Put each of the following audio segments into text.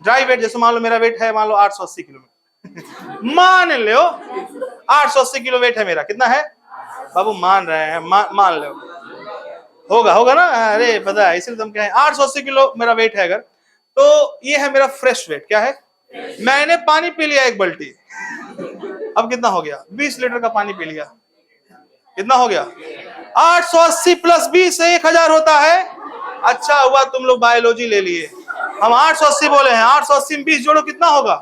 Dry wait जैसे मान लो मेरा वेट है मान लो 880 किलो में मान लो 880 किलो वेट है मेरा, कितना है बाबू मान रहे हैं, मान लो होगा होगा ना, अरे पता है इसलिए तुम क्या है 880 किलो मेरा वेट है अगर, तो ये है मेरा फ्रेश वेट, क्या है, मैंने पानी पी लिया 1 बाल्टी, अब कितना हो गया 20 लीटर का पानी पी लिया, कितना हो गया 880 प्लस 20 1000 होता है। अच्छा हुआ तुम लोग बायोलॉजी ले लिए, हम 880 बोले हैं, 880 में 20 जोड़ो कितना होगा,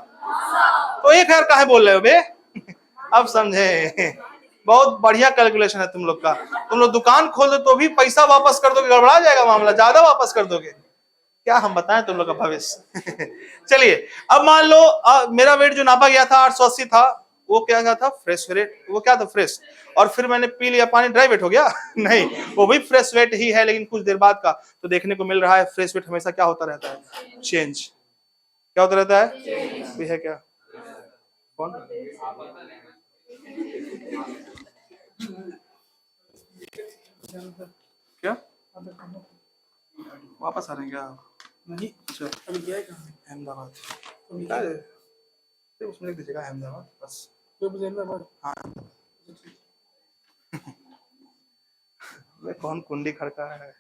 तो 1000 काहे बोल रहे हो बे अब समझे, बहुत बढ़िया कैलकुलेशन है तुम लोग का, तुम लोग दुकान खोल दो तो भी पैसा वापस कर दोगे, गड़बड़ा जाएगा मामला, ज्यादा वापस कर दोगे, क्या हम बताएं तुम लोग का भविष्य चलिए अब मान लो मेरा वेट जो नापा गया था 880 था, वो क्या था फ्रेश वेट, वो क्या था फ्रेश, और फिर मैंने पी लिया पानी, ड्राई वेट हो गया नहीं, वो भी फ्रेश वेट ही है लेकिन कुछ देर बाद का, तो देखने को मिल रहा है फ्रेश वेट हमेशा क्या होता रहता है, चेंज, क्या होता रहता है, भी है क्या, कौन क्या वापस आ रहे हैं क्या नहीं, अच्छा अभी क्या है अहमदाबाद, उसमें लिख दीजिएगा अहमदाबाद बस, हाँ कौन कुंडी खड़का है,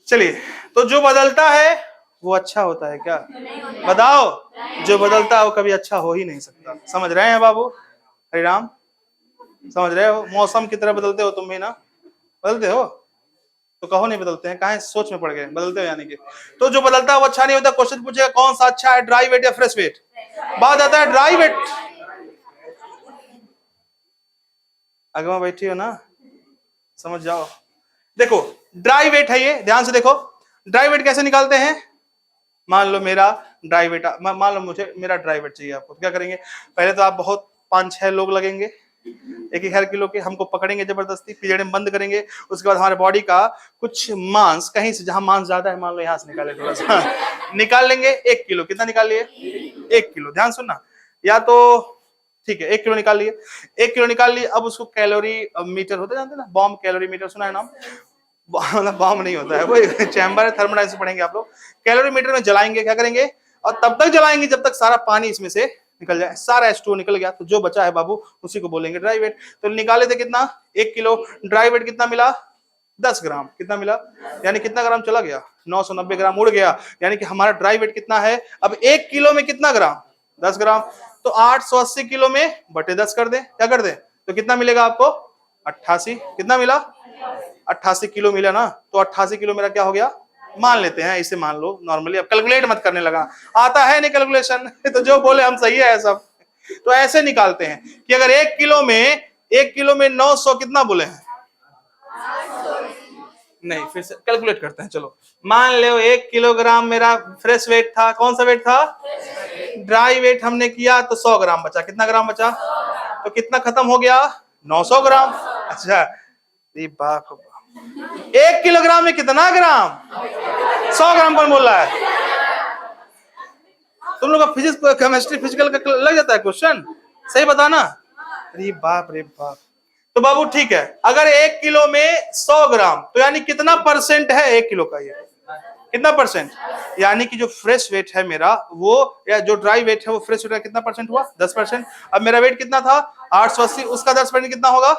चलिए तो जो बदलता है वो अच्छा होता है क्या, बताओ, जो बदलता है वो कभी अच्छा हो ही नहीं सकता, समझ रहे हैं बाबू, हरिराम समझ रहे हो, मौसम की तरह बदलते हो तुम भी ना, बदलते हो तो कहो नहीं बदलते हैं, कहाँ सोच में पड़ गए, बदलते हो यानी कि, तो जो बदलता है वो अच्छा नहीं होता, क्वेश्चन पूछेगा कौन सा अच्छा है, ड्राई वेट या फ्रेश वेट, बात आता है ड्राई वेट, अगवा बैठी हो ना, समझ जाओ, देखो ड्राई वेट है ये, ध्यान से देखो, ड्राई वेट कैसे निकालते हैं, मान लो मेरा ड्राई वेट, मान लो मुझे मेरा ड्राई वेट चाहिए आपको, तो क्या करेंगे, पहले तो आप बहुत 5-6 लोग लगेंगे, 1,000 किलो के, हमको पकड़ेंगे जबरदस्ती, पीरियड में बंद करेंगे, उसके बाद हमारे बॉडी का कुछ मांस कहीं से, जहां मांस ज्यादा है मान लो यहाँ से निकाले थोड़ा सा निकाल लेंगे, 1 किलो, कितना निकाल लिए 1 किलो, ध्यान सुनना, या तो ठीक है 1 किलो निकाल लिए, 1 किलो निकाल लिए, अब उसको कैलोरी मीटर होता है जानते ना, बॉम्ब कैलोरी मीटर सुना है नाम, मतलब बॉम्ब नहीं होता है वो चैम्बर है, थर्मोडायनेमिक्स पढ़ेंगे आप लोग, कैलोरी मीटर में जलाएंगे, क्या करेंगे, और तब तक जलाएंगे जब तक सारा पानी इसमें से निकल जाए, सारा H2O निकल गया, तो जो बचा है बाबू उसी को बोलेंगे ड्राई वेट, तो निकाले थे कितना 1 किलो, ड्राई वेट कितना मिला 10 ग्राम, कितना मिला, यानी कितना ग्राम चला गया 990 ग्राम उड़ गया, यानी कि हमारा ड्राई वेट कितना है, अब 1 किलो में कितना ग्राम 10 ग्राम, तो 880 किलो में बटे 10 कर दे, क्या कर दे, तो कितना मिलेगा आपको 88, कितना मिला 88 किलो मिला ना, तो 88 किलो मेरा क्या हो गया, मान लेते हैं इसे, मान लो नॉर्मली, अब कैलकुलेट मत करने लगा, आता है नहीं कैलकुलेशन तो जो बोले हम सही है सब, तो ऐसे निकालते हैं कि अगर 1 किलो में 900 कितना बोले हैं, नहीं फिर से कैलकुलेट करते हैं, चलो मान लो 1 किलोग्राम मेरा फ्रेश वेट था, कौन सा वेट था, ड्राई वेट हमने किया तो 100 ग्राम बचा, कितना ग्राम बचा, तो कितना खत्म हो गया 900 ग्राम, अच्छा बाप 1 किलोग्राम में कितना ग्राम, 100 ग्राम कौन बोल रहा है, तुम लोग का फिजिक्स केमिस्ट्री फिजिकल का लग जाता है क्वेश्चन, सही बताना, अरे बाप रे बाप, तो बाबू ठीक है, अगर 1 किलो में 100 ग्राम तो यानी कितना परसेंट है 1 किलो का, ये कितना परसेंट, यानी कि जो फ्रेश वेट है मेरा वो, या जो ड्राई वेट है वो फ्रेश वेट का कितना परसेंट हुआ 10%, अब मेरा वेट कितना था 880, उसका 10% कितना होगा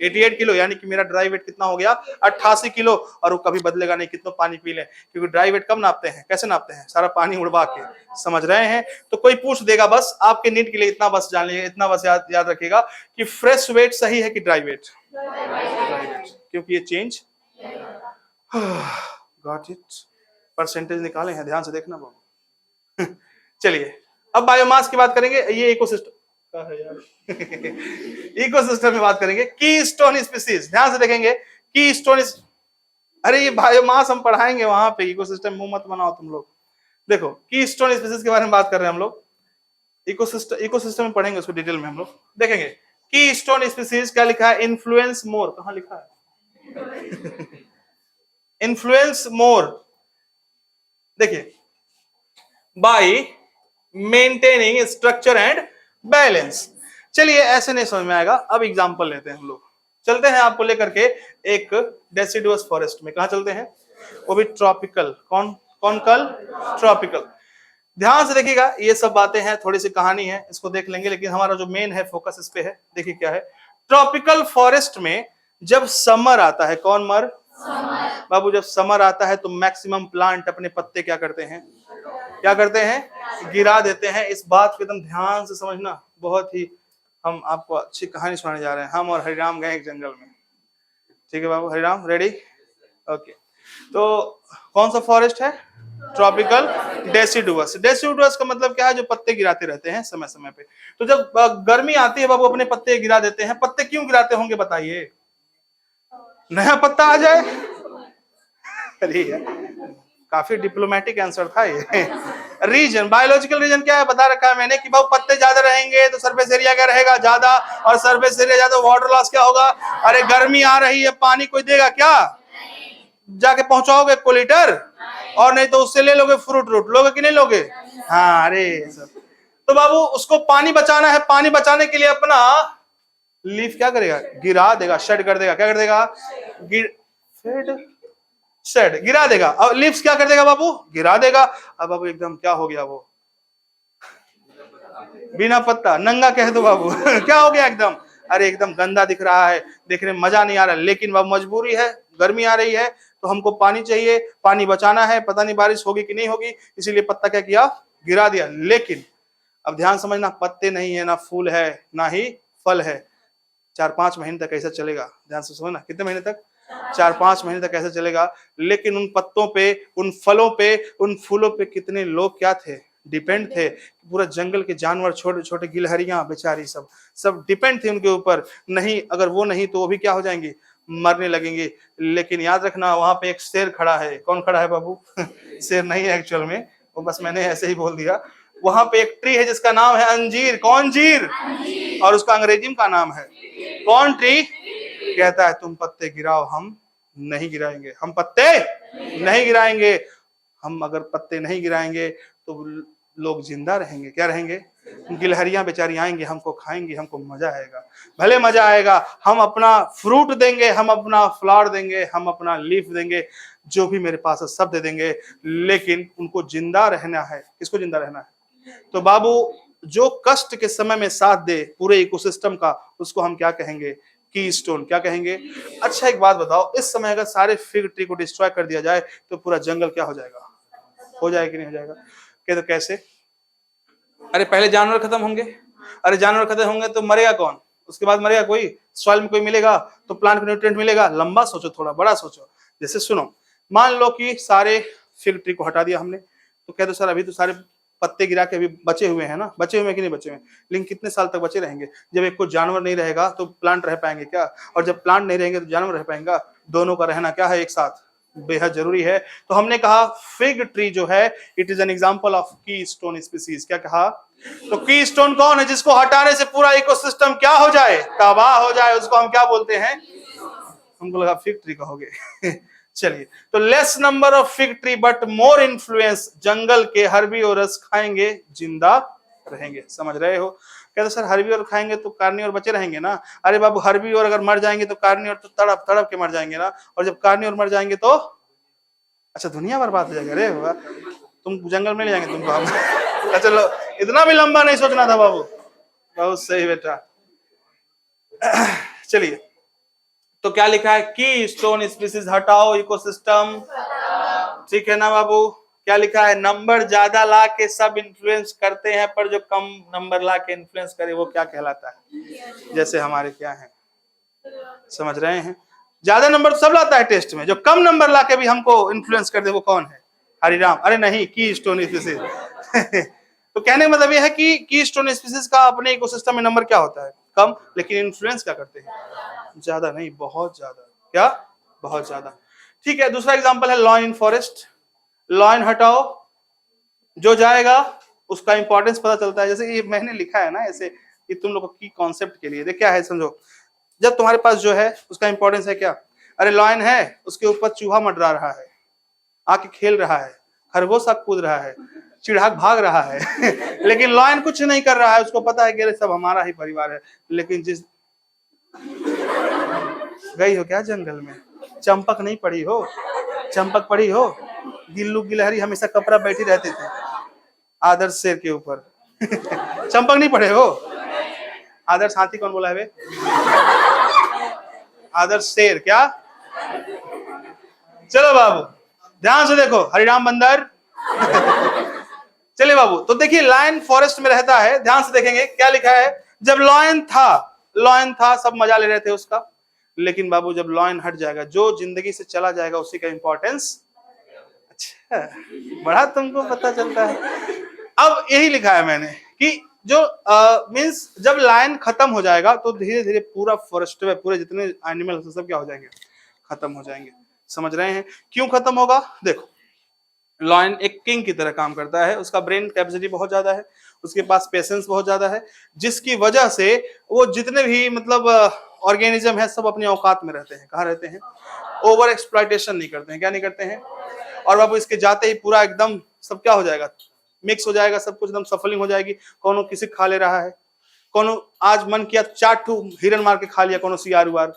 88 किलो, यानी कि मेरा ड्राई वेट कितना हो गया 88 किलो, और वो कभी बदलेगा नहीं कितना पानी पी ले, क्योंकि ड्राई वेट कब नापते हैं, कैसे नापते हैं, सारा पानी उड़वा के, समझ रहे हैं, तो कोई पूछ देगा बस आपके नीट के लिए इतना बस जान लीजिए, इतना बस याद रखिएगा कि फ्रेश वेट सही है कि ड्राई वेट, क्योंकि ये चेंज, गॉट इट, परसेंटेज निकाले हैं, ध्यान से देखना बाबू चलिए अब बायोमास की बात करेंगे, ये इकोसिस्टम है यार इकोसिस्टम में बात करेंगे, कीस्टोन स्पीसीज, ध्यान से देखेंगे कीस्टोन, अरे ये बायोमास हम पढ़ाएंगे वहां पे, इकोसिस्टम मुंह मत बनाओ तुम लोग, देखो कीस्टोन स्पीसीज के बारे में बात कर रहे हैं हम लोग, इकोसिस्टम में पढ़ेंगे उसको डिटेल में हम लोग देखेंगे, कीस्टोन स्पीसीज क्या लिखा है, इन्फ्लुएंस मोर, कहां लिखा है इन्फ्लुएंस मोर, देखिए bye maintaining structure and balance, चलिए ऐसे नहीं समझ में आएगा, अब एग्जांपल लेते हैं हम लोग, चलते हैं आपको लेकर के एक डेसिडुअस फॉरेस्ट में, कहां चलते हैं, वो भी ट्रॉपिकल, कौन कल ट्रॉपिकल, ध्यान से देखिएगा, ये सब बातें हैं, थोड़ी सी कहानी है, इसको देख लेंगे, लेकिन हमारा जो मेन है फोकस इस पे है। देखिए क्या है, ट्रॉपिकल फॉरेस्ट में जब समर आता है, कौन मर बाबू, जब समर आता है तो मैक्सिमम प्लांट अपने पत्ते क्या करते हैं, क्या करते हैं, गिरा देते हैं। इस बात को एकदम ध्यान से समझना, बहुत ही हम आपको अच्छी कहानी सुनाने जा रहे हैं। हम और हरिराम गए एक जंगल में, ठीक है बाबू, हरिराम रेडी, ओके। तो कौन सा फॉरेस्ट है, ट्रॉपिकल डेसिडुअस। डेसिडुअस का मतलब क्या है, जो पत्ते गिराते रहते हैं समय समय पे। तो जब गर्मी आती है बाबू, अपने पत्ते गिरा देते हैं। पत्ते क्यों गिराते होंगे बताइए, नया पत्ता आ जाए। अरे काफी डिप्लोमेटिक आंसर था ये। रीजन, बायोलॉजिकल रीजन क्या है बता रखा है मैंने कि बाबू पत्ते ज्यादा रहेंगे तो सरफेस एरिया क्या रहेगा, ज्यादा, और सरफेस एरिया ज्यादा, वाटर लॉस क्या होगा। अरे गर्मी आ रही है, पानी कोई देगा क्या, जाके पहुंचाओगे को लीटर, और नहीं तो उससे ले लोगे, फ्रूट रूट लोगे कि नहीं लोगे। हाँ, अरे सर, तो बाबू उसको पानी बचाना है, पानी बचाने के लिए अपना लीफ क्या करेगा, गिरा देगा, शेड कर देगा, क्या कर देगा, शेड गिरा देगा। अब लीव्स क्या कर देगा बाबू, गिरा देगा। अब बाबू एकदम क्या हो गया, वो बिना पत्ता नंगा कह दो बाबू। क्या हो गया एकदम, अरे एकदम गंदा दिख रहा है, देखने में मजा नहीं आ रहा, लेकिन वह मजबूरी है, गर्मी आ रही है तो हमको पानी चाहिए, पानी बचाना है, पता नहीं बारिश होगी कि नहीं होगी, इसीलिए पत्ता क्या किया, गिरा दिया। लेकिन अब ध्यान समझना, पत्ते नहीं है, ना फूल है, ना ही फल है, 4-5 महीने तक ऐसा चलेगा। ध्यान से समझना, कितने महीने तक, 4-5 महीने तक ऐसा चलेगा। लेकिन उन पत्तों पे, उन फलों पे, उन फूलों पे कितने लोग क्या थे, डिपेंड थे। पूरा जंगल के जानवर, छोटे छोटे गिलहरियां बेचारी, सब सब डिपेंड थे उनके ऊपर। नहीं, अगर वो नहीं तो वो भी क्या हो जाएंगी, मरने लगेंगे। लेकिन याद रखना, वहां पे एक शेर खड़ा है। कौन खड़ा है बाबू? शेर नहीं है एक्चुअल में, वो बस मैंने ऐसे ही बोल दिया। वहां पे एक ट्री है जिसका नाम है अंजीर। कौन जीर? और उसका अंग्रेजी में का नाम है कौन ट्री? कहता है तुम पत्ते गिराओ, हम नहीं गिराएंगे, हम पत्ते नहीं गिराएंगे। हम अगर पत्ते नहीं गिराएंगे तो लोग जिंदा रहेंगे, क्या रहेंगे, गिलहरियां बेचारी आएंगी, हमको खाएंगी, हमको मजा आएगा, भले मजा आएगा। हम अपना फ्रूट देंगे, हम अपना फ्लावर देंगे, हम अपना लीफ देंगे, जो भी मेरे पास है सब दे देंगे, लेकिन उनको जिंदा रहना है। किसको जिंदा रहना है? तो बाबू जो कष्ट के समय में साथ दे पूरे इकोसिस्टम का, उसको हम क्या कहेंगे, की स्टोन। क्या कहेंगे? अच्छा एक बात बताओ, इस समय अगर सारे फिग ट्री को डिस्ट्रॉय कर दिया जाए तो पूरा जंगल क्या हो जाएगा, हो जाएगा कि नहीं हो जाएगा? कहते तो कैसे? अरे पहले जानवर खत्म होंगे, अरे जानवर खत्म होंगे तो मरेगा कौन, उसके बाद मरेगा कोई, सॉइल में कोई मिलेगा तो प्लांट को न्यूट्रिएंट मिलेगा। लंबा सोचो, थोड़ा बड़ा सोचो। जैसे सुनो, मान लो कि सारे फिग ट्री को हटा दिया हमने, तो कहते सर अभी तो सारे पत्ते गिरा के अभी बचे हुए हैं ना, बचे हुए हैं कि नहीं बचे हुए, लेकिन कितने साल तक बचे रहेंगे? जब एक को जानवर नहीं रहेगा तो प्लांट रह पाएंगे क्या, और जब प्लांट नहीं रहेंगे तो जानवर रह पाएंगे? दोनों का रहना क्या है, एक साथ, बेहद जरूरी है। तो हमने कहा फिग ट्री जो है, it is an example of की स्टोन स्पीसीज। क्या कहा? तो की स्टोन कौन है? जिसको हटाने से पूरा इकोसिस्टम क्या हो जाए, तबाह हो जाए, उसको हम क्या बोलते हैं? हमको लगा फिग ट्री कहोगे। चलिए, तो less number of fig tree but more influence, जंगल के हर्बीवोरस खाएंगे, जिंदा रहेंगे। समझ रहे हो? कहते सर हर्बीवोर खाएंगे तो कार्निवोर बचे रहेंगे ना। अरे बाबू, हर्बीवोर अगर मर जाएंगे तो कार्निवोर तो तड़प तड़प के मर जाएंगे ना, और जब कार्निवोर मर जाएंगे तो अच्छा दुनिया बर्बाद हो जाएगी। अरे वाह, तुम जंगल में ले जाएंगे तुमको हम। चलो, इतना भी लंबा नहीं सोचना था बाबू, बहुत सही बेटा। चलिए, तो क्या लिखा है, की स्टोन स्पीसीज हटाओ, इकोसिस्टम, ठीक है ना बाबू? क्या लिखा है, नंबर ज्यादा ला के सब इन्फ्लुएंस करते हैं, पर जो कम नंबर ला के इन्फ्लुएंस करे वो क्या कहलाता है? जैसे हमारे क्या है, समझ रहे हैं? ज्यादा नंबर सब लाता है टेस्ट में, जो कम नंबर ला के भी हमको इन्फ्लुएंस कर दे वो कौन है? हरिराम। अरे नहीं, की स्टोन स्पीसीज। तो कहने का मतलब यह है कि की स्टोन स्पीसीज का अपने इकोसिस्टम में नंबर क्या होता है, कम, लेकिन इन्फ्लुएंस क्या करते हैं, ज्यादा। नहीं, बहुत ज्यादा। क्या? बहुत ज्यादा। ठीक है, दूसरा एग्जांपल है लॉइन फॉरेस्ट। लॉइन हटाओ, जो जाएगा उसका इंपॉर्टेंस पता चलता है। जैसे ये मैंने लिखा है ना ऐसे, कि तुम लोगों की कॉन्सेप्ट के लिए देख क्या है, समझो। जब तुम्हारे पास जो है उसका इंपॉर्टेंस है क्या? अरे लॉयन है, उसके ऊपर चूहा मंडरा रहा है, आके खेल रहा है, खरगोश आके कूद रहा है, चिड़िया भाग रहा है। लेकिन लॉयन कुछ नहीं कर रहा है, उसको पता है कि सब हमारा ही परिवार है। लेकिन जिस गई हो क्या जंगल में, चंपक नहीं पड़ी हो, चंपक पड़ी हो, गिल्लू गिलहरी हमेशा कपड़ा बैठी रहते थे, आदर्श शेर के ऊपर चंपक नहीं पढ़े हो? आदर्श हाथी कौन बोला है बे? आदर्श शेर क्या? चलो बाबू ध्यान से देखो, हरिराम बंदर चलिए बाबू, तो देखिए लायन फॉरेस्ट में रहता है, ध्यान से देखेंगे क्या लिखा है। जब लॉयन था सब मजा ले रहे थे उसका, लेकिन बाबू जब लॉयन हट जाएगा, जो जिंदगी से चला जाएगा उसी का इंपॉर्टेंस। अच्छा, बड़ा तुमको पता चलता है। अब यही लिखा है मैंने कि जो मींस जब लायन खत्म हो जाएगा तो धीरे धीरे पूरा फॉरेस्ट में पूरे जितने एनिमल सब क्या हो जाएंगे, खत्म हो जाएंगे। समझ रहे हैं क्यों खत्म होगा? देखो लॉयन एक किंग की तरह काम करता है, उसका ब्रेन कैपेसिटी बहुत ज्यादा है, उसके पास पेशेंस बहुत ज्यादा है, जिसकी वजह से वो जितने भी मतलब ऑर्गेनिज्म है सब अपनी औकात में रहते हैं। कहाँ रहते हैं? ओवर एक्सप्लॉइटेशन नहीं करते हैं। क्या नहीं करते हैं? और बाबू इसके जाते ही पूरा एकदम सब क्या हो जाएगा, मिक्स हो जाएगा, सब कुछ एकदम सफलिंग हो जाएगी। कोनो किसी खा ले रहा है, कोनो आज मन किया 4 हिरन मार के खा लिया, कोनो सियार।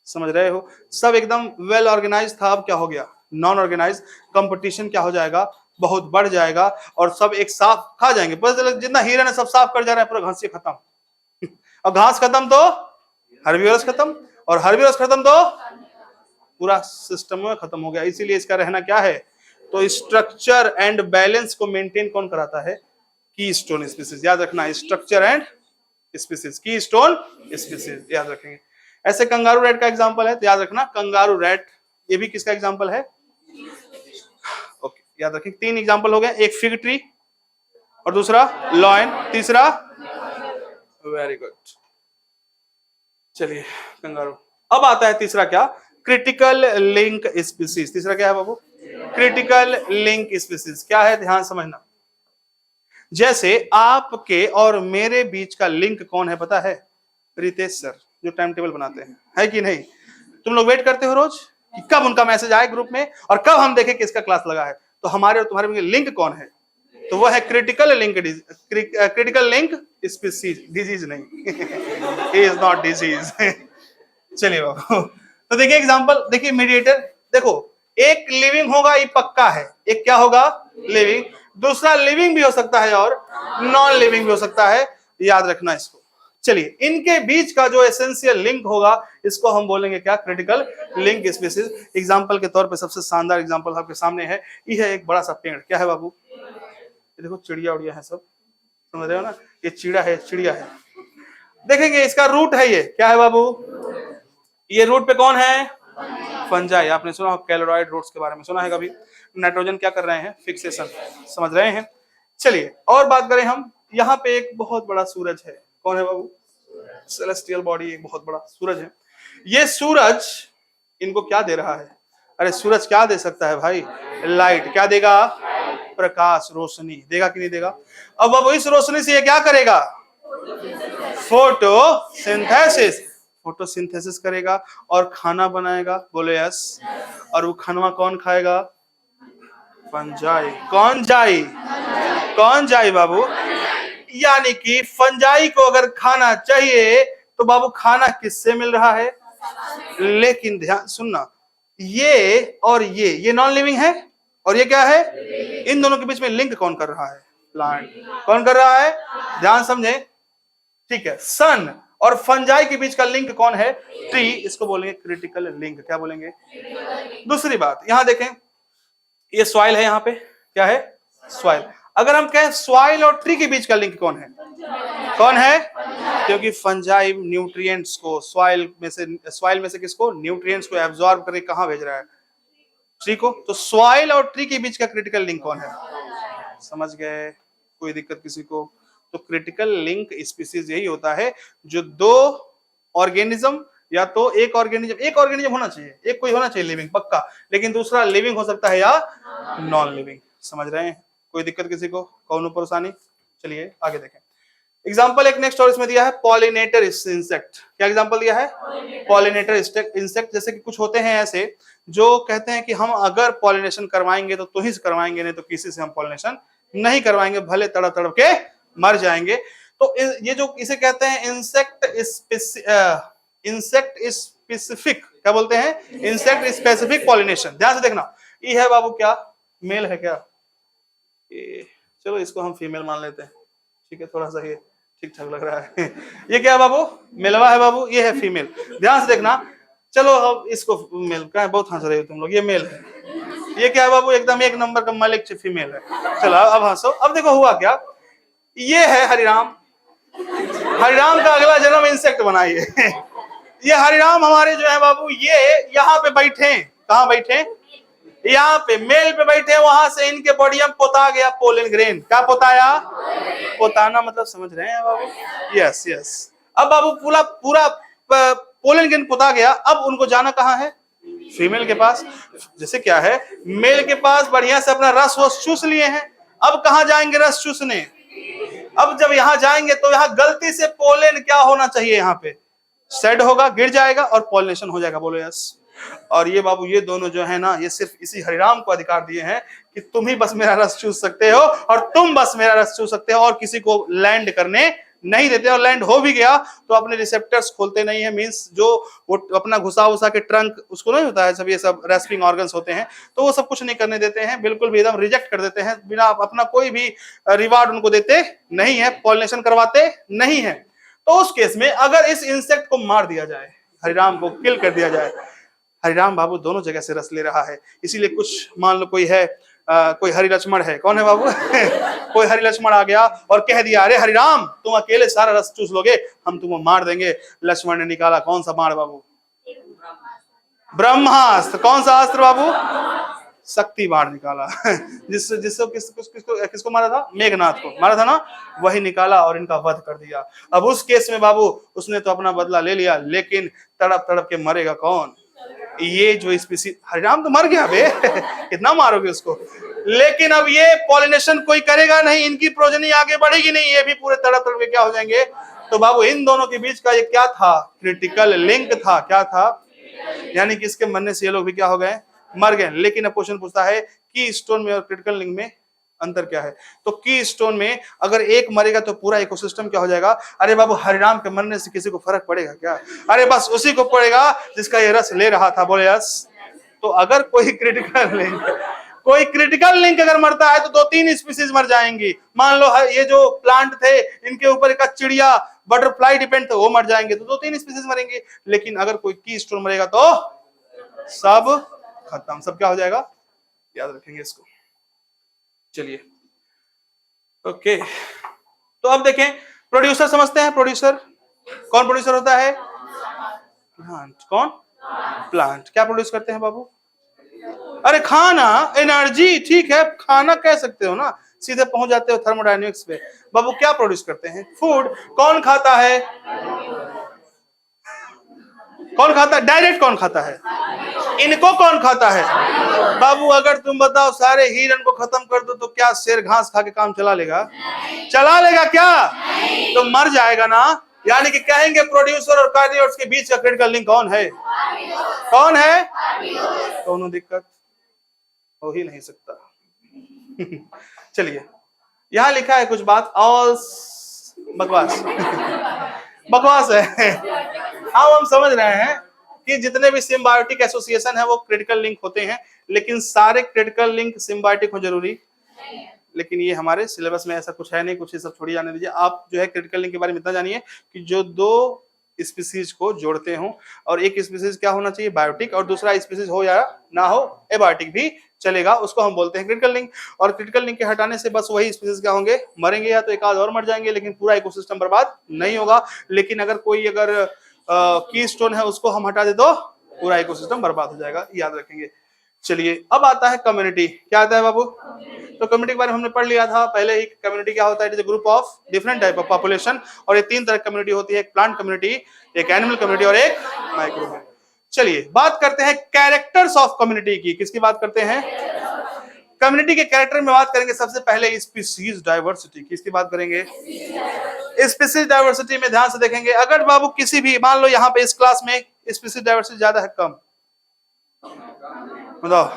समझ रहे हो? सब एकदम वेल ऑर्गेनाइज था, अब क्या हो गया, नॉन ऑर्गेनाइज। कंपटीशन क्या हो जाएगा, बहुत बढ़ जाएगा, और सब एक साफ खा जाएंगे। पता जितना हिरन है सब साफ कर जा रहा है, पूरा घास से खत्म। और घास खत्म तो हर्बिवरस खत्म, और हर्बिवरस खत्म तो पूरा सिस्टम में खत्म हो गया। इसीलिए इसका रहना क्या है, तो स्ट्रक्चर एंड बैलेंस को मेंटेन कौन कराता है? की स्टोन स्पीसीज। याद रखना, स्ट्रक्चर एंड स्पीसीज, की स्टोन स्पीसीज, याद रखेंगे। ऐसे कंगारू रैट का एग्जांपल है, तो याद रखना कंगारू रैट, ये भी किसका एग्जांपल है? ओके, याद रखें 3 एग्जांपल हो गए, एक फिग ट्री और दूसरा लॉयन, तीसरा वेरी गुड। चलिए कंगारू। अब आता है तीसरा क्या, क्रिटिकल लिंक स्पीसीज। तीसरा क्या है बाबू? Critical link species. क्या है, ध्यान समझना। जैसे आपके और मेरे बीच का लिंक कौन है पता है? रितेश सर, जो टाइम टेबल बनाते हैं, है कि नहीं? तुम लोग वेट करते हो रोज कि कब उनका मैसेज आए ग्रुप में और कब हम देखें किसका क्लास लगा है। तो हमारे और तुम्हारे बीच लिंक कौन है? तो वो है critical link, critical link species, disease नहीं। He is not disease. चलिए बाबू, तो देखिए एग्जांपल, देखिए मीडिएटर, देखो एक लिविंग होगा, ये पक्का है। एक क्या होगा? लिविंग। दूसरा लिविंग भी हो सकता है और नॉन लिविंग भी हो सकता है, याद रखना इसको। चलिए इनके बीच का जो एसेंशियल लिंक होगा इसको हम बोलेंगे क्या? Critical link species. एग्जांपल के तौर पे सबसे शानदार एग्जांपल आपके सामने है, ये है एक बड़ा सा पेड़। क्या है बाबू? ये देखो चिड़िया उड़िया है सब, समझ रहे हो ना? ये चिड़ा है, चिड़िया है। देखेंगे इसका रूट है, ये क्या है बाबू? ये रूट पे कौन है? फंजाई। आपने सुना कैलोरॉइड रूट्स के बारे में सुना है कभी? नाइट्रोजन क्या कर रहे हैं? फिक्सेशन। समझ रहे हैं? चलिए और बात करें हम, यहाँ पे एक बहुत बड़ा सूरज है। कौन है बाबू? सेलेस्टियल बॉडी, एक बहुत बड़ा सूरज है। ये सूरज इनको क्या दे रहा है? अरे सूरज क्या दे सकता है भाई? लाइट। क्या देगा? प्रकाश, रोशनी देगा कि नहीं देगा? अब इस रोशनी से ये क्या करेगा? फोटोसिंथेसिस। फोटोसिंथेसिस करेगा और खाना बनाएगा। बोले यस। और वो खाना कौन खाएगा? फंजाई। कौन जाई? कौन जाई बाबू? यानी कि फंजाई को अगर खाना चाहिए तो बाबू खाना किससे मिल रहा है? लेकिन ध्यान सुनना, ये और ये नॉन लिविंग है, और ये क्या है? इन दोनों के बीच में लिंक कौन कर रहा है? प्लांट। कौन कर रहा है? ध्यान समझे, ठीक है। सन और फंजाई के बीच का लिंक कौन है? ट्री। इसको बोलेंगे क्रिटिकल लिंक। क्या बोलेंगे? दूसरी बात यहां देखें, ये सॉइल है, यहाँ पे क्या है? सॉइल। अगर हम कहें सॉइल और ट्री के बीच का लिंक कौन है? कौन है? क्योंकि फंजाई न्यूट्रिएंट्स को सॉइल में से किसको? न्यूट्रिएंट्स को एब्जॉर्ब करके कहां भेज रहा है? ट्री को। तो सॉइल और ट्री के बीच का क्रिटिकल लिंक कौन है? समझ गए? कोई दिक्कत किसी को? तो क्रिटिकल लिंक स्पीसीज यही होता है जो दो ऑर्गेनिज्म, या तो एक ऑर्गेनिज्म होना चाहिए, एक कोई होना चाहिए लिविंग पक्का, लेकिन दूसरा लिविंग हो सकता है या नॉन लिविंग। समझ रहे हैं? कोई दिक्कत किसी को? कौन परेशानी? चलिए आगे देखें। एग्जाम्पल एक नेक्स्ट और इसमें दिया है पॉलिनेटर इंसेक्ट। क्या एग्जाम्पल दिया है? Pollinator insect. जैसे कि कुछ होते हैं ऐसे जो कहते हैं कि हम अगर पॉलिनेशन करवाएंगे तो तू ही से करवाएंगे, नहीं तो किसी से हम पॉलिनेशन नहीं करवाएंगे, भले तड़प तड़प के मर जाएंगे। तो ये जो इसे कहते हैं इंसेक्ट स्पेसिफिक, क्या बोलते हैं? Insect specific pollination. ध्यान से देखना, ये है बाबू क्या? मेल है क्या? चलो इसको हम फीमेल मान लेते हैं, ठीक है, थोड़ा सा ये ठीक ठाक लग रहा है। ये क्या है बाबू? मेलवा है बाबू, ये है फीमेल। ध्यान से देखना। चलो अब इसको मेल का है, बहुत हंस रहे हो तुम लोग, ये मेल है। ये क्या है बाबू? एकदम एक नंबर का मालिक फीमेल है। चलो अब हंसो। अब देखो हुआ क्या, ये है हरिराम। हरिराम का अगला जन्म इंसेक्ट बनाइए। ये हरिराम हमारे जो है बाबू, ये यहाँ पे बैठे, कहाँ बैठे? यहाँ पे मेल पे बैठे, वहां से इनके बॉडी में पोता गया पोलन ग्रेन। क्या पोताया? पोताना मतलब समझ रहे हैं बाबू? Yes yes. अब बाबू पूरा पूरा पोलन ग्रेन पोता गया। अब उनको जाना कहाँ है? फीमेल के पास। जैसे क्या है, मेल के पास बढ़िया से अपना रस वस चूस लिए हैं, अब कहाँ जाएंगे रस चूसने? अब जब यहाँ जाएंगे तो यहाँ गलती से पोलन क्या होना चाहिए, यहाँ पे सेड होगा, गिर जाएगा और पॉलिनेशन हो जाएगा। बोलो यस। और ये बाबू ये दोनों जो है ना, ये सिर्फ इसी हरिराम को अधिकार दिए हैं कि तुम ही बस मेरा रस चूस सकते हो और तुम बस मेरा रस चूस सकते हो, और किसी को लैंड करने नहीं देते। और लैंड हो भी गया तो अपने रिसेप्टर्स खोलते नहीं है, मींस जो वो अपना घुसा उसा के ट्रंक उसको नहीं होता है, सब ये सब रेस्पिंग ऑर्गन्स होते हैं, तो वो सब कुछ नहीं करने देते हैं, बिल्कुल भी एकदम रिजेक्ट कर देते हैं, बिना अपना कोई भी रिवार्ड उनको देते नहीं है, पॉलिनेशन करवाते नहीं है। तो उस केस में अगर इस इंसेक्ट को मार दिया जाए, हरिराम को किल कर दिया जाए, हरिराम बाबू दोनों जगह से रस ले रहा है, इसीलिए कुछ मान लो कोई है कोई हरि लक्ष्मण है, कौन है बाबू? कोई हरि लक्ष्मण आ गया और कह दिया अरे हरिराम तुम अकेले सारा रस चूस लोगे, हम तुमको मार देंगे। लक्ष्मण ने निकाला कौन सा बाण बाबू? ब्रह्मास्त्र। कौन सा अस्त्र बाबू? शक्ति बाण निकाला। किसको मारा था? मेघनाथ को मारा था ना, वही निकाला और इनका वध कर दिया। अब उस केस में बाबू उसने तो अपना बदला ले लिया, लेकिन तड़प तड़प के मरेगा कौन? ये जो स्पीसीज, हरिराम तो मर गया बे। कितना मारोगे उसको? लेकिन अब ये पॉलिनेशन कोई करेगा नहीं, इनकी प्रोजनी आगे बढ़ेगी नहीं, ये भी पूरे तड़प तड़प के क्या हो जाएंगे? तो बाबू इन दोनों के बीच का ये क्या था? क्रिटिकल लिंक था। क्या था? यानी कि इसके मरने से ये लोग भी क्या हो गए? मर गए। लेकिन अब क्वेश्चन पूछता है की स्टोन में और क्रिटिकल लिंक में अंतर क्या है? तो की स्टोन में अगर एक मरेगा तो पूरा इकोसिस्टम क्या हो जाएगा? अरे बाबू हरिराम के मरने से किसी को फर्क पड़ेगा क्या? अरे बस उसी को पड़ेगा जिसका ये रस ले रहा था। बोले यस। तो अगर कोई क्रिटिकल लिंक अगर मरता है तो 2-3 स्पीसीज मर जाएंगी। मान लो ये जो प्लांट थे इनके ऊपर एक चिड़िया बटरफ्लाई डिपेंड तो वो मर जाएंगे, तो 2-3 स्पीसीज मरेंगे। लेकिन अगर कोई की स्टोन मरेगा तो सब खत्म, सब क्या हो जाएगा? याद रखेंगे इसको। चलिए ओके, तो अब देखें प्रोड्यूसर समझते हैं। प्रोड्यूसर कौन प्रोड्यूसर होता है? प्लांट। कौन? प्लांट। क्या प्रोड्यूस करते हैं बाबू? अरे खाना, एनर्जी। ठीक है, खाना कह सकते हो ना, सीधे पहुंच जाते हो थर्मोडायनेमिक्स पे। बाबू क्या प्रोड्यूस करते हैं? फूड। कौन खाता है? कौन खाता है? डायरेक्ट कौन खाता है? इनको कौन खाता है? बाबू अगर तुम बताओ सारे हिरन को खत्म कर दो तो क्या शेर घास खा के काम चला लेगा? चला लेगा क्या? तो मर जाएगा ना। यानी कि कहेंगे प्रोड्यूसर और कार्डियोट्स के बीच का क्रिटिकल लिंक कौन है? कौन है? दोनों दिक्कत हो ही नहीं सकता। चलिए यहां लिखा है कुछ बात ऑल बकवास। बकवास है। हम समझ रहे हैं कि जितने भी सिम्बायोटिक एसोसिएशन है वो क्रिटिकल लिंक होते हैं, लेकिन सारे क्रिटिकल लिंक सिम्बायोटिक हो जरूरी? लेकिन ये हमारे सिलेबस में ऐसा कुछ है नहीं, कुछ ये सब छोड़ी जाने दीजिए। आप जो है क्रिटिकल लिंक के बारे में इतना जानिए कि जो दो स्पीसीज को जोड़ते हो, और एक स्पीसीज क्या होना चाहिए? बायोटिक, और दूसरा स्पीसीज हो या ना हो एबायोटिक भी चलेगा, उसको हम बोलते हैं क्रिटिकल लिंक। और क्रिटिकल लिंक के हटाने से बस वही स्पीसीज क्या होंगे? मरेंगे, या तो एक आध और मर जाएंगे, लेकिन पूरा इकोसिस्टम बर्बाद नहीं होगा। लेकिन अगर कोई अगर की स्टोन है उसको हम हटा दे तो पूरा इकोसिस्टम बर्बाद हो जाएगा, याद रखेंगे। चलिए अब आता है कम्युनिटी। क्या आता है बाबू? तो कम्युनिटी के बारे में हमने पढ़ लिया था पहले ही। कम्युनिटी क्या होता है? It is a group of different type of population, और ये 3 तरह की कम्युनिटी होती है, एक प्लांट कम्युनिटी, एक एनिमल कम्युनिटी और एक माइक्रो। चलिए बात करते हैं कैरेक्टर्स ऑफ कम्युनिटी की। किसकी बात करते हैं? कम्युनिटी के कैरेक्टर में बात करेंगे सबसे पहले स्पीसीज डाइवर्सिटी। किसकी बात करेंगे? स्पीसीज डाइवर्सिटी में ध्यान से देखेंगे, अगर बाबू किसी भी, मान लो यहाँ पे इस क्लास में स्पीसीज डाइवर्सिटी ज्यादा है कम? बताओ,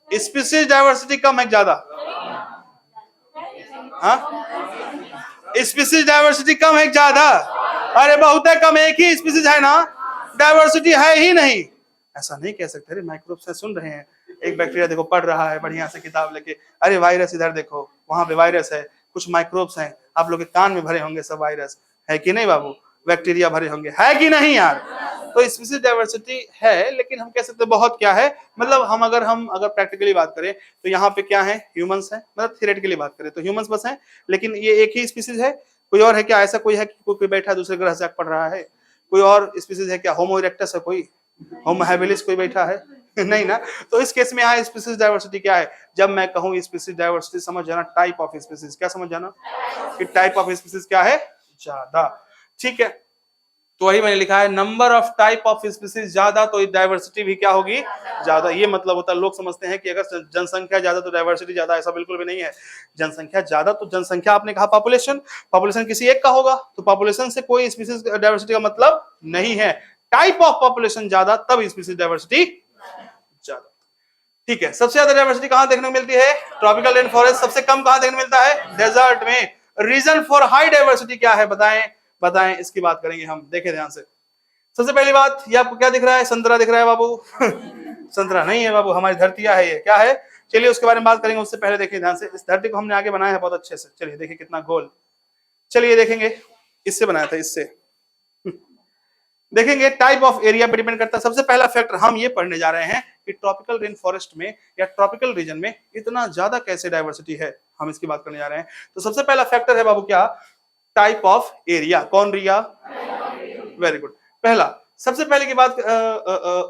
स्पीसीज डाइवर्सिटी कम है ज्यादा? हाँ, स्पीसीज डाइवर्सिटी कम है ज्यादा? अरे बहुत है कम, एक ही स्पीसीज है ना, डाइवर्सिटी है ही नहीं। ऐसा नहीं कह सकते। अरे माइक्रोब्स से सुन रहे हैं, एक बैक्टीरिया देखो पढ़ रहा है बढ़िया से किताब लेके, अरे वायरस इधर देखो, वहां पे वायरस है, कुछ माइक्रोब्स हैं, आप लोग के कान में भरे होंगे सब वायरस, है कि नहीं बाबू? बैक्टीरिया भरे होंगे, है कि नहीं यार? तो स्पीसीज डाइवर्सिटी है, लेकिन हम कह सकते हैं बहुत क्या है, मतलब हम अगर प्रैक्टिकली बात करें तो यहाँ पे क्या है, ह्यूमंस है, मतलब थियोरेटिकली बात करें तो ह्यूमंस बस है, लेकिन ये एक ही स्पीसीज है, कोई और है क्या? ऐसा कोई है कि कोई बैठा दूसरे ग्रह से पढ़ रहा है? कोई और स्पीसीज है क्या? होमो इरेक्टस है कोई? होमो हैबिलिस कोई बैठा है? नहीं ना। तो इस केस में यहाँ स्पीसीज डाइवर्सिटी क्या है? जब मैं कहूँ स्पीसीज डाइवर्सिटी, समझ जाना टाइप ऑफ स्पीसीज, क्या समझ जाना कि टाइप ऑफ स्पीसीज क्या है? ज्यादा। ठीक है, तो वही मैंने लिखा है, number of type of species ज्यादा तो डाइवर्सिटी भी क्या होगी? ज्यादा। ये मतलब होता है, लोग समझते हैं कि अगर जनसंख्या ज्यादा तो डाइवर्सिटी ज्यादा, ऐसा बिल्कुल भी नहीं है। जनसंख्या ज्यादा तो जनसंख्या, आपने कहा पॉपुलेशन, पॉपुलेशन किसी एक का होगा, तो पॉपुलेशन से कोई स्पीसीज डाइवर्सिटी का मतलब नहीं है। टाइप ऑफ पॉपुलेशन ज्यादा तब स्पीसीज डाइवर्सिटी ज्यादा। ठीक है, सबसे ज्यादा डाइवर्सिटी कहां देखने को मिलती है? Tropical rain forest. सबसे कम कहां देखने को मिलता है? डेजर्ट में। रीजन फॉर हाई डाइवर्सिटी क्या है बताएं? बताएं, इसकी बात करेंगे हम, देखें ध्यान से। सबसे पहली बात, ये आपको क्या दिख रहा है? संतरा दिख रहा है बाबू? संतरा नहीं है बाबू, हमारी धरतिया है, ये क्या है? चलिए उसके बारे में बात करेंगे, उससे पहले देखिए ध्यान से, इस धरती को हमने आगे बनाया है बहुत अच्छे से। चलिए देखिए कितना गोल, चलिए देखेंगे, इससे बनाया था, इससे देखेंगे। टाइप ऑफ एरिया पे डिपेंड करता है। सबसे पहला फैक्टर हम ये पढ़ने जा रहे हैं कि ट्रॉपिकल रेन फॉरेस्ट में या ट्रॉपिकल रीजन में इतना ज्यादा कैसे डाइवर्सिटी है, हम इसकी बात करने जा रहे हैं। तो सबसे पहला फैक्टर है बाबू क्या? Type of area. कौन रिया? Very good. पहला, सबसे पहले की बात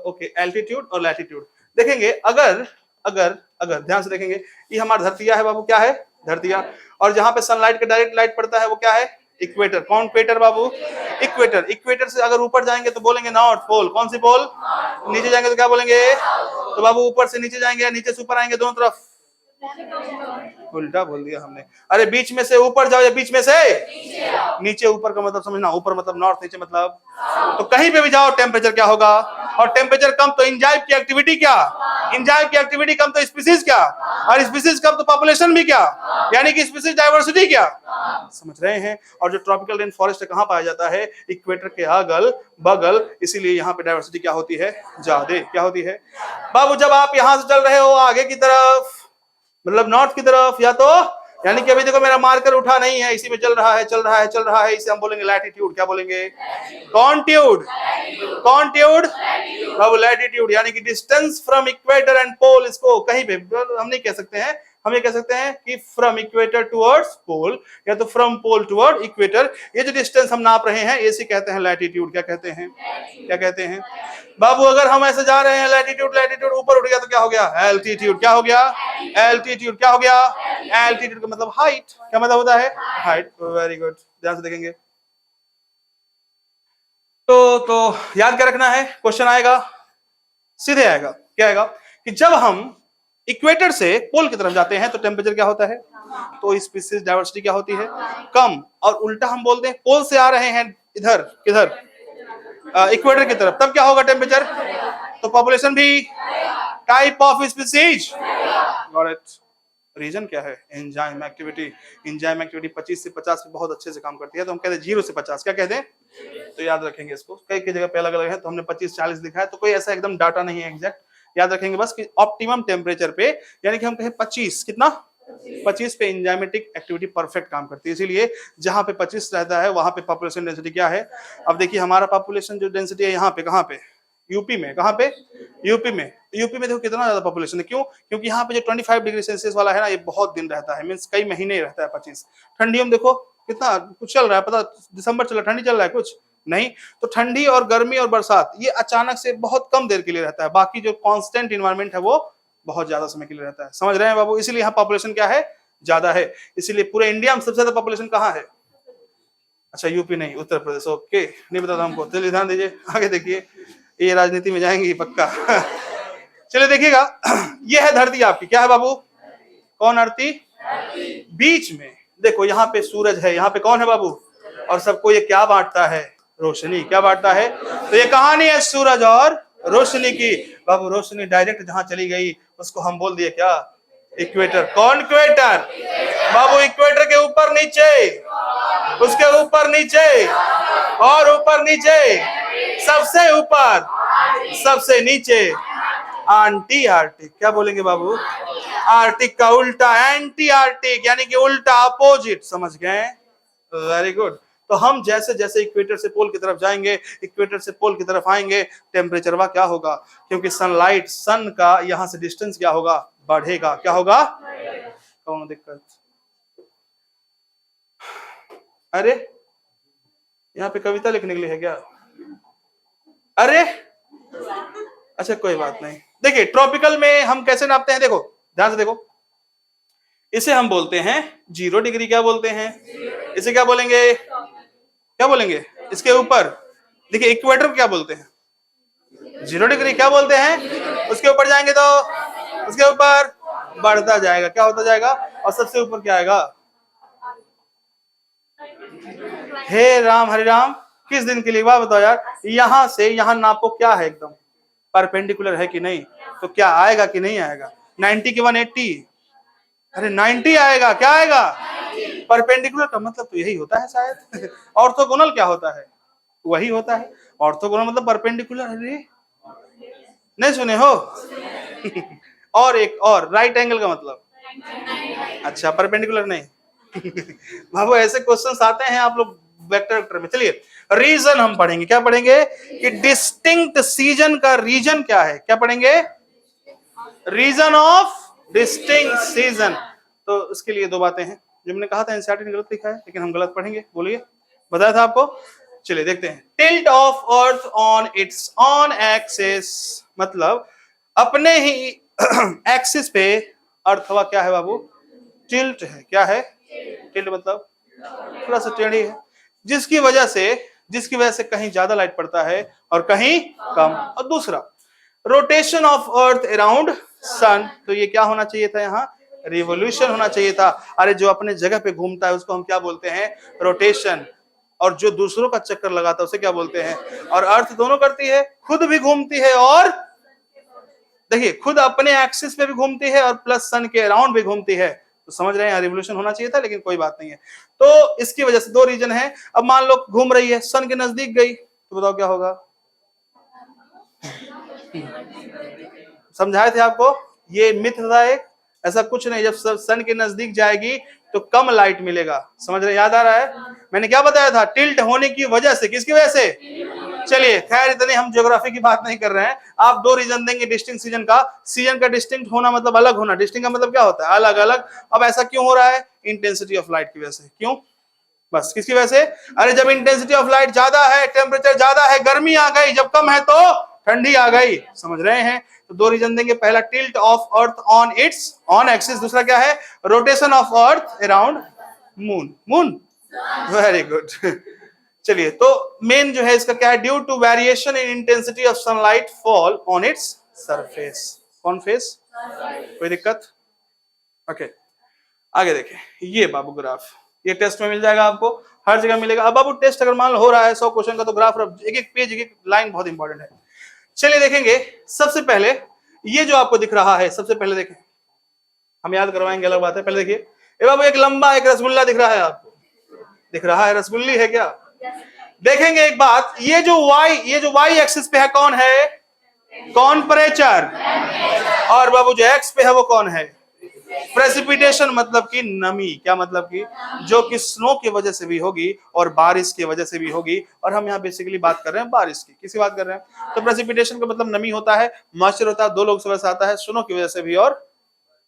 ओके, एल्टीट्यूड और लैटिट्यूड देखेंगे। अगर अगर अगर ध्यान से देखेंगे, ये हमारा धरतिया है बाबू, क्या है? धरतिया। और जहां पे सनलाइट का डायरेक्ट लाइट पड़ता है वो क्या है? इक्वेटर। कौन इक्वेटर बाबू? इक्वेटर। इक्वेटर से अगर ऊपर जाएंगे तो बोलेंगे नॉर्थ पोल। कौन सी पोल? नीचे जाएंगे तो क्या बोलेंगे? तो बाबू ऊपर से नीचे जाएंगे, नीचे से ऊपर आएंगे, दोनों तरफ उल्टा बोल दिया हमने। अरे बीच में से ऊपर जाओ या बीच में से नीचे? ऊपर का मतलब समझना, ऊपर मतलब नॉर्थ, नीचे मतलब, तो कहीं पे भी जाओ टेम्परेचर क्या होगा? और टेम्परेचर कम तो एंजाइम की एक्टिविटी क्या? एंजाइम की एक्टिविटी कम तो स्पीसीज क्या? और स्पीसीज कम तो पॉपुलेशन भी क्या? यानी कि स्पीसीज डाइवर्सिटी क्या? समझ रहे हैं? और जो ट्रॉपिकल रेन फॉरेस्ट कहां पाया जाता है? इक्वेटर के अगल बगल, इसीलिए यहाँ पे डाइवर्सिटी क्या होती है? ज्यादा। क्या होती है बाबू? जब आप यहां से चल रहे हो आगे की तरफ, मतलब नॉर्थ की तरफ, या तो यानी कि अभी देखो मेरा मार्कर उठा नहीं है, इसी में चल रहा है चल रहा है चल रहा है, इसे हम बोलेंगे लैटिट्यूड। क्या बोलेंगे? कॉन्ट्यूड। कॉन्ट्यूड बाबू, लैटिट्यूड यानी कि distance from equator and pole. इसको कहीं पे हम नहीं कह सकते हैं, हम ये कह सकते हैं कि फ्रॉम इक्वेटर टुवर्ड्स पोल, या तो फ्रॉम पोल टुवर्ड इक्वेटर। ये जो डिस्टेंस हम नाप रहे हैं इसे कहते हैं लैटिट्यूड। क्या कहते हैं? क्या कहते हैं बाबू? अगर हम ऐसे जा रहे हैं लैटिट्यूड, लैटिट्यूड ऊपर उठ गया तो क्या हो गया? एल्टीट्यूड। क्या हो गया? एल्टीट्यूड। क्या हो गया? एल्टीट्यूड का मतलब हाइट। क्या मतलब होता है? हाइट। वेरी गुड, ध्यान से देखेंगे। तो याद क्या रखना है? क्वेश्चन आएगा, सीधे आएगा। क्या आएगा? कि जब हम इक्वेटर से पोल की तरफ जाते हैं तो टेम्परेचर क्या होता है? तो स्पीसीज डाइवर्सिटी क्या होती है? कम। और उल्टा हम बोलते हैं, पोल से आ रहे हैं इधर, किधर? इक्वेटर की तरफ, तब क्या होगा टेम्परेचर? तो पॉपुलेशन भी। Type of species, got it. Reason क्या है? Enzyme activity. एंजाइम एक्टिविटी 25 से 50 पे बहुत अच्छे से काम करती है, तो हम कहते हैं 0 से 50। क्या कहते हैं? तो याद रखेंगे इसको, कई कई जगह पे अलग अलग है, तो हमने 25-40 लिखा है, तो कोई ऐसा एकदम डाटा नहीं है एग्जैक्ट। याद रखेंगे बस कि ऑप्टिमम टेम्परेचर पे, यानी कि हम कहें 25, कितना? 25 पे एंजाइमेटिक एक्टिविटी परफेक्ट काम करती है। इसीलिए जहां पे 25 रहता है वहां पे पॉपुलेशन डेंसिटी क्या है? अब देखिए हमारा पॉपुलेशन जो डेंसिटी है यहाँ पे, कहाँ पे? यूपी में। कहाँ पे? यूपी में। यूपी में देखो कितना ज्यादा पॉपुलेशन है। क्यों? क्योंकि यहाँ पे जो 25 डिग्री सेल्सियस वाला है ना, ये बहुत दिन रहता है, मीन्स कई महीने रहता है 25। ठंडियों में देखो कितना कुछ चल रहा है, पता? दिसंबर चल रहा है, ठंडी चल रहा है कुछ नहीं। तो ठंडी और गर्मी और बरसात ये अचानक से बहुत कम देर के लिए रहता है, बाकी जो कांस्टेंट इन्वायरमेंट है वो बहुत ज्यादा समय के लिए रहता है। समझ रहे हैं बाबू? इसीलिए यहाँ पॉपुलेशन क्या है? ज्यादा है। इसीलिए पूरे इंडिया में सबसे ज्यादा पॉपुलेशन कहाँ है? अच्छा, यूपी नहीं, उत्तर प्रदेश। ओके, नहीं पता था हमको। चलिए ध्यान दीजिए, आगे देखिए, ये राजनीति में जाएंगी पक्का। चलिए देखिएगा, ये है धरती आपकी। क्या है बाबू? कौन धरती? बीच में देखो यहाँ पे सूरज है, यहाँ पे कौन है बाबू? और सबको ये क्या बांटता है? रोशनी। क्या बांटता है? तो ये कहानी है सूरज और रोशनी की। बाबू रोशनी डायरेक्ट जहां चली गई उसको हम बोल दिए क्या? इक्वेटर। कौन इक्वेटर बाबू? इक्वेटर के ऊपर नीचे, उसके ऊपर नीचे और ऊपर नीचे, सबसे ऊपर सबसे नीचे, एंटी आर्टिक। क्या बोलेंगे बाबू? आर्टिक का उल्टा एंटी आर्टिक, यानी कि उल्टा अपोजिट। समझ गए? Very good. तो हम जैसे जैसे इक्वेटर से पोल की तरफ जाएंगे, इक्वेटर से पोल की तरफ आएंगे, टेम्परेचर वह क्या होगा? क्योंकि सनलाइट, सन का यहां से डिस्टेंस क्या होगा? बढ़ेगा। क्या होगा? कौन दिक्कत? अरे यहाँ पे कविता लिखने के लिए है क्या? अरे अच्छा कोई बात नहीं। देखिए ट्रॉपिकल में हम कैसे नापते हैं, देखो ध्यान से देखो। इसे हम बोलते हैं 0 डिग्री। क्या बोलते हैं? इसे क्या बोलेंगे? क्या बोलेंगे इसके ऊपर? देखिए इक्वेटर को क्या बोलते हैं? 0 डिग्री। क्या बोलते हैं? उसके ऊपर जाएंगे तो उसके ऊपर बढ़ता जाएगा। क्या होता जाएगा? और सबसे ऊपर क्या आएगा? हे राम हरे राम, किस दिन के लिए बात बताओ यार। यहां से यहां नापो, क्या है एकदम परपेंडिकुलर है कि नहीं? तो क्या आएगा कि नहीं आएगा? 90 की 180? अरे 90 आएगा। क्या आएगा? परपेंडिकुलर का मतलब तो यही होता है शायद। ऑर्थोगोनल क्या होता है? वही होता है ऑर्थोगोनल, मतलब परपेंडिकुलर। अरे नहीं सुने हो? और एक और राइट एंगल का मतलब? अच्छा परपेंडिकुलर नहीं। बाबू ऐसे क्वेश्चंस आते हैं आप लोग वेक्टर वेक्टर में। चलिए रीजन हम पढ़ेंगे। क्या पढ़ेंगे? कि डिस्टिंक्ट सीजन का रीजन क्या है? क्या पढ़ेंगे? Reason of distinct season. तो उसके लिए दो बातें हैं जो मैंने कहा था एनसीईआरटी ने गलत लिखा है, लेकिन हम गलत पढ़ेंगे। बोलिए, बताया था आपको। चलिए देखते हैं। Tilt of earth on its on axis, मतलब अपने ही एक्सिस पे अर्थ हवा क्या है बाबू? टिल्ट है। क्या है? टिल्ट मतलब थोड़ा सा टेढ़ी है, जिसकी वजह से कहीं ज्यादा लाइट पड़ता है और कहीं कम। और दूसरा rotation of earth around sun, तो ये क्या होना चाहिए था? यहाँ रिवोल्यूशन होना चाहिए था। अरे जो अपने जगह पे घूमता है उसको हम क्या बोलते हैं? रोटेशन। और जो दूसरों का चक्कर लगाता है उसे क्या बोलते हैं? और अर्थ दोनों करती है, खुद भी घूमती है और देखिए खुद अपने एक्सिस पे भी घूमती है और प्लस सन के अराउंड भी घूमती है। तो समझ रहे हैं, रिवोल्यूशन होना चाहिए था, लेकिन कोई बात नहीं है। तो इसकी वजह से दो रीजन है। अब मान लो घूम रही है, सन के नजदीक गई, तो बताओ क्या होगा? समझाए थे आपको, ये मिथ था एक। ऐसा कुछ नहीं, जब सन के नजदीक जाएगी तो कम लाइट मिलेगा। समझ रहे? याद आ रहा है मैंने क्या बताया था? टिल्ट होने की वजह से। किसकी वजह से? चलिए खैर इतनी हम ज्योग्राफी की बात नहीं कर रहे हैं। आप दो रीजन देंगे डिस्टिंक्ट सीजन का। सीजन का डिस्टिंक्ट होना मतलब अलग होना, डिस्टिंक्ट का मतलब क्या होता है? अलग अलग। अब ऐसा क्यों हो रहा है? इंटेंसिटी ऑफ लाइट की वजह से। क्यों? बस किसकी वजह से? अरे जब इंटेंसिटी ऑफ लाइट ज्यादा है, टेम्परेचर ज्यादा है, गर्मी आ गई, जब कम है तो ठंडी आ गई। समझ रहे हैं? तो दो रीजन देंगे। पहला tilt of earth on its on axis, दूसरा क्या है? Rotation of earth around moon. Moon, very good. चलिए तो मेन जो है इसका क्या है? Due to variation in intensity of sunlight fall on its surface. कौन फेस? कोई दिक्कत? ओके आगे देखें। ये बाबू ग्राफ, ये टेस्ट में मिल जाएगा आपको, हर जगह मिलेगा। अब बाबू टेस्ट अगर मान लो हो रहा है 100 क्वेश्चन का, तो ग्राफ एक एक पेज एक एक लाइन बहुत इंपॉर्टेंट है। चलिए देखेंगे। सबसे पहले ये जो आपको दिख रहा है, सबसे पहले देखें, हम याद करवाएंगे अलग बात है। पहले देखिए ए बाबू, एक लंबा एक रसगुल्ला दिख रहा है आपको? दिख रहा है? रसगुल्ली है क्या? देखेंगे एक बात, ये जो वाई एक्सिस पे है कौन है? टेम्परेचर। और बाबू जो एक्स पे है वो कौन है? प्रेसिपिटेशन, मतलब कि नमी। क्या मतलब कि? जो कि स्नो की वजह से भी होगी और बारिश की वजह से भी होगी। और हम यहाँ बेसिकली बात कर रहे हैं बारिश की। किसकी बात कर रहे हैं? तो प्रेसिपिटेशन का मतलब नमी होता है, मॉइस्चर होता है, दो लोग से आता है, स्नो की वजह से भी और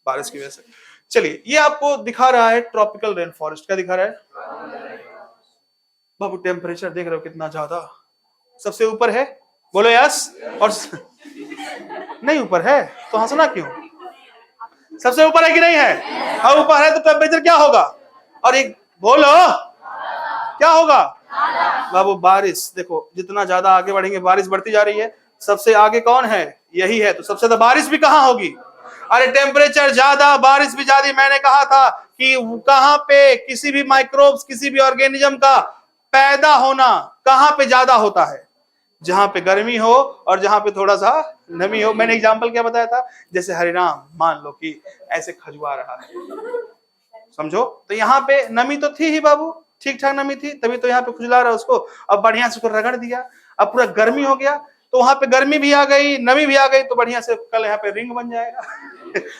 बारिश की वजह से। चलिए ये आपको दिखा रहा है ट्रॉपिकल रेन फॉरेस्ट। क्या दिखा रहा है बाबू? टेम्परेचर देख रहे हो कितना ज्यादा? सबसे ऊपर है, बोलो यस। और नहीं ऊपर है तो हंसना क्यों? सबसे ऊपर है कि नहीं है? और ऊपर है तो टेम्परेचर क्या होगा? और एक बोलो क्या होगा बाबू? बारिश। देखो जितना ज्यादा आगे बढ़ेंगे बारिश बढ़ती जा रही है। सबसे आगे कौन है? यही है। तो सबसे ज्यादा बारिश भी कहां होगी? अरे टेम्परेचर ज्यादा बारिश भी ज्यादा। मैंने कहा था कि कहां पे किसी भी माइक्रोब्स, किसी भी ऑर्गेनिज्म का पैदा होना कहां पे ज्यादा होता है? जहां पे गर्मी हो और जहां पे थोड़ा सा नमी हो। मैंने एग्जांपल क्या बताया था? जैसे हरिराम मान लो कि ऐसे खजुआ रहा है, समझो, तो यहाँ पे नमी तो थी ही बाबू, ठीक ठाक नमी थी, तभी तो यहाँ पे खुजला रहा है उसको। अब बढ़िया से उसको रगड़ दिया, अब पूरा गर्मी हो गया। तो वहां पे गर्मी भी आ गई, नमी भी आ गई, तो बढ़िया से कल यहाँ पे रिंग बन जाएगा।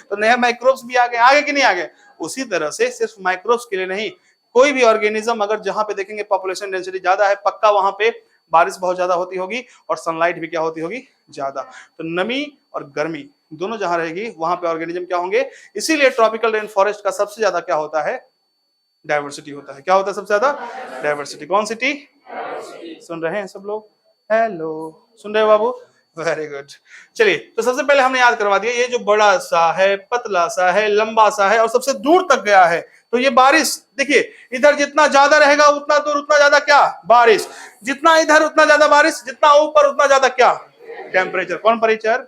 तो नए माइक्रोब्स भी आ गए, आगे कि नहीं आ गए? उसी तरह से सिर्फ माइक्रोब्स के लिए नहीं, कोई भी ऑर्गेनिज्म अगर जहां पे देखेंगे पॉपुलेशन डेंसिटी ज्यादा है, पक्का वहां पे बारिश बहुत ज्यादा होती होगी और सनलाइट भी क्या होती होगी? ज्यादा। तो नमी और गर्मी दोनों जहां रहेगी वहां पे ऑर्गेनिज्म क्या होंगे? इसीलिए ट्रॉपिकल रेन फॉरेस्ट का सबसे ज्यादा क्या होता है? डाइवर्सिटी होता है। क्या होता है सबसे ज्यादा? डाइवर्सिटी। कौन सिटी? सुन रहे हैं सब लोग? हेलो, सुन रहे हो बाबू? Very good. चलिए, तो सबसे पहले हमने याद करवा दिया, ये जो बड़ा सा है, पतला सा है, लंबा सा है और सबसे दूर तक गया है, तो ये बारिश देखिए, इधर जितना ज्यादा रहेगा उतना दूर उतना ज्यादा क्या? बारिश। जितना इधर उतना ज्यादा बारिश, जितना ऊपर उतना ज्यादा क्या? टेम्परेचर। कौन टेम्परेचर?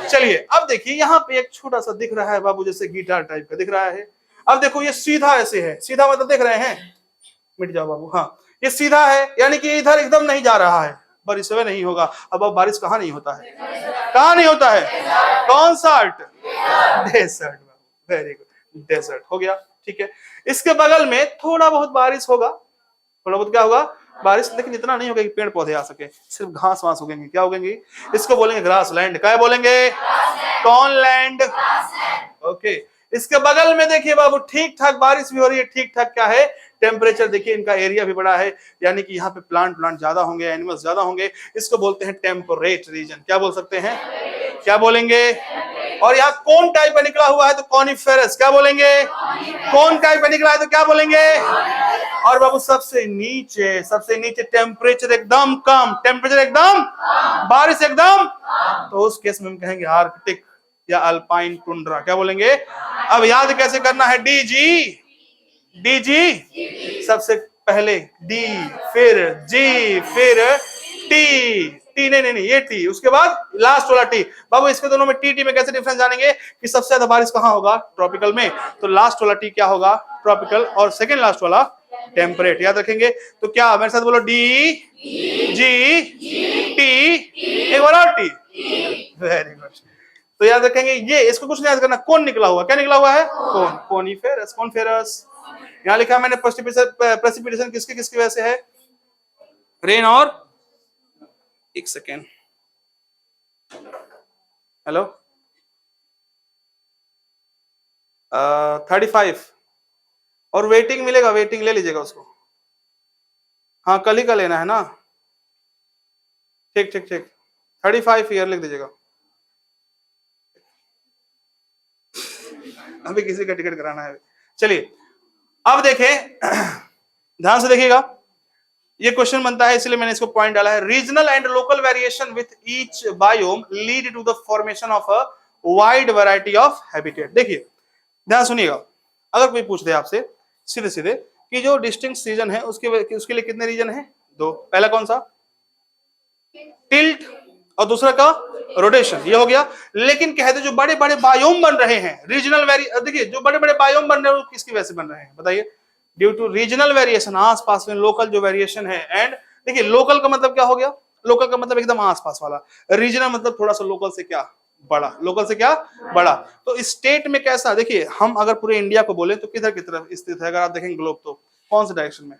चलिए, अब देखिए यहाँ पे एक छोटा सा दिख रहा है बाबू, जैसे गिटार टाइप का दिख रहा है। अब देखो ये सीधा ऐसे है, सीधा मतलब देख रहे हैं? मिट जाओ बाबू। हाँ, ये सीधा है, यानी कि इधर एकदम नहीं जा रहा है, बारिश नहीं होगा। अब बारिश कहाँ नहीं होता है? कहाँ नहीं होता है? कौन सा? डेजर्ट। वेरी गुड, डेजर्ट हो गया। ठीक है, इसके बगल में थोड़ा बहुत बारिश होगा, थोड़ा बहुत क्या होगा? बारिश, लेकिन इतना नहीं होगा कि पेड़ पौधे आ सके, सिर्फ घास वास उगेंगे। क्या उगेंगे? इसको बोलेंगे ग्रास लैंड। क्या बोलेंगे? कौन लैंड? ओके। इसके बगल में देखिए बाबू, ठीक ठाक बारिश भी हो रही है, ठीक ठाक क्या है? टेम्परेचर। देखिए इनका एरिया भी बड़ा है, यानी कि यहाँ पे प्लांट ज्यादा होंगे, एनिमल्स ज्यादा होंगे। इसको बोलते हैं टेम्परेट रीजन। क्या बोल सकते हैं? क्या बोलेंगे? और यहाँ कौन टाइप का निकला हुआ है तो कॉनिफेरस। क्या बोलेंगे? कौन टाइप का निकला है तो क्या बोलेंगे? और बाबू सबसे नीचे टेम्परेचर एकदम कम, टेम्परेचर एकदम, बारिश एकदम, तो उस केस में हम कहेंगे आर्कटिक या अल्पाइन टुंड्रा। क्या बोलेंगे? अब याद कैसे करना है? डीजी, सबसे पहले डी, फिर जी, फिर टी नहीं, ये टी, उसके बाद लास्ट वाला टी। बाबू इसके दोनों में टी में कैसे डिफरेंस जानेंगे कि सबसे ज्यादा बारिश कहाँ होगा? ट्रॉपिकल में। तो लास्ट वाला टी क्या होगा? ट्रॉपिकल। और सेकेंड लास्ट वाला टेम्परेट। याद रखेंगे। तो क्या, मेरे साथ बोलो, डी जी टी, एक बार और टी। Very good. तो याद रखेंगे ये, इसको कुछ नहीं याद करना। कौन निकला हुआ? क्या निकला हुआ है? कौन, कॉनिफेरस, कॉनिफेरस। यहाँ लिखा मैंने प्रेसिपिटेशन किसकी किसकी वजह से है? रेन और, एक सेकेंड, हेलो, 35 और वेटिंग मिलेगा, वेटिंग ले लीजिएगा उसको। हाँ, कल ही का लेना है ना? ठीक 35 ईयर लिख दीजिएगा। अभी किसी का टिकट कराना है। चलिए, अब देखें, ध्यान से देखिएगा, ये क्वेश्चन बनता है इसलिए मैंने इसको पॉइंट डाला है। Regional and local variation with each biome lead to the formation of a wide variety of habitat. देखिए, ध्यान सुनिएगा, अगर कोई पूछ दे आपसे सीधे सीधे कि जो डिस्टिंक्ट सीजन है उसके लिए कितने रीजन है? 2। पहला कौन सा? टिल्ट, और दूसरा का रोटेशन। ये हो गया। लेकिन कहते जो बड़े बड़े बायोम बन रहे हैं, रीजनल देखिए जो बड़े बड़े बायोम बन रहे हैं वो किसकी वजह से बन रहे हैं बताइए? ड्यू टू रीजनल वेरिएशन, आसपास में लोकल जो वेरिएशन है। एंड देखिए, लोकल का मतलब क्या हो गया? लोकल का मतलब एकदम आसपास वाला। रीजनल मतलब थोड़ा सा लोकल से क्या बड़ा, लोकल से क्या बड़ा। तो स्टेट में कैसा, देखिए हम अगर पूरे इंडिया को बोले तो किधर की तरफ स्थित है? अगर आप देखेंगे ग्लोब तो कौन से डायरेक्शन में?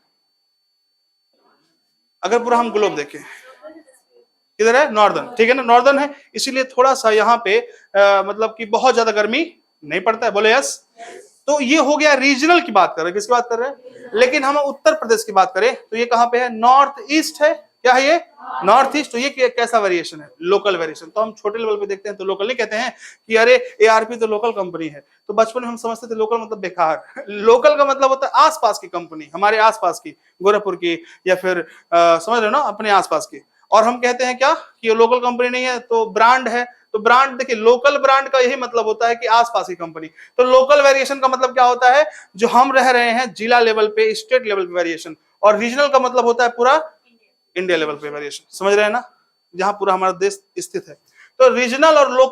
अगर पूरा हम ग्लोब देखें, किधर है? नॉर्दर्न। ठीक है ना, नॉर्दर्न है, इसीलिए थोड़ा सा यहाँ पे मतलब कि बहुत ज्यादा गर्मी नहीं पड़ता है। बोले यस। तो ये हो गया रीजनल की बात कर रहे हैं। किसकी बात कर रहे हैं? लेकिन हम उत्तर प्रदेश की बात करें तो ये कहां पे है? नॉर्थ ईस्ट है। क्या है ये? North east. तो ये कैसा वेरिएशन है? Local variation. तो हम छोटे लेवल पे देखते हैं तो लोकल नहीं कहते हैं कि अरे एआरपी तो लोकल कंपनी है। तो बचपन में हम समझते थे लोकल मतलब बेकार। लोकल का मतलब होता है आसपास की कंपनी, हमारे आसपास की, गोरखपुर की, या फिर समझ रहे हो ना, अपने आसपास की। और हम कहते हैं क्या कि ये लोकल कंपनी नहीं है तो ब्रांड है। तो ब्रांड, देखिए लोकल ब्रांड का यही मतलब होता है कि आसपास की कंपनी। तो लोकल वेरिएशन का मतलब क्या होता है? जो हम रह रहे हैं जिला लेवल पे, स्टेट लेवल पे वेरिएशन। और रीजनल का मतलब होता है पूरा इंडिया लेवल पे वेरिएशन। समझ रहे हैं ना, जहां पूरा हमारा देश स्थित है। तो रीजनल और लोकल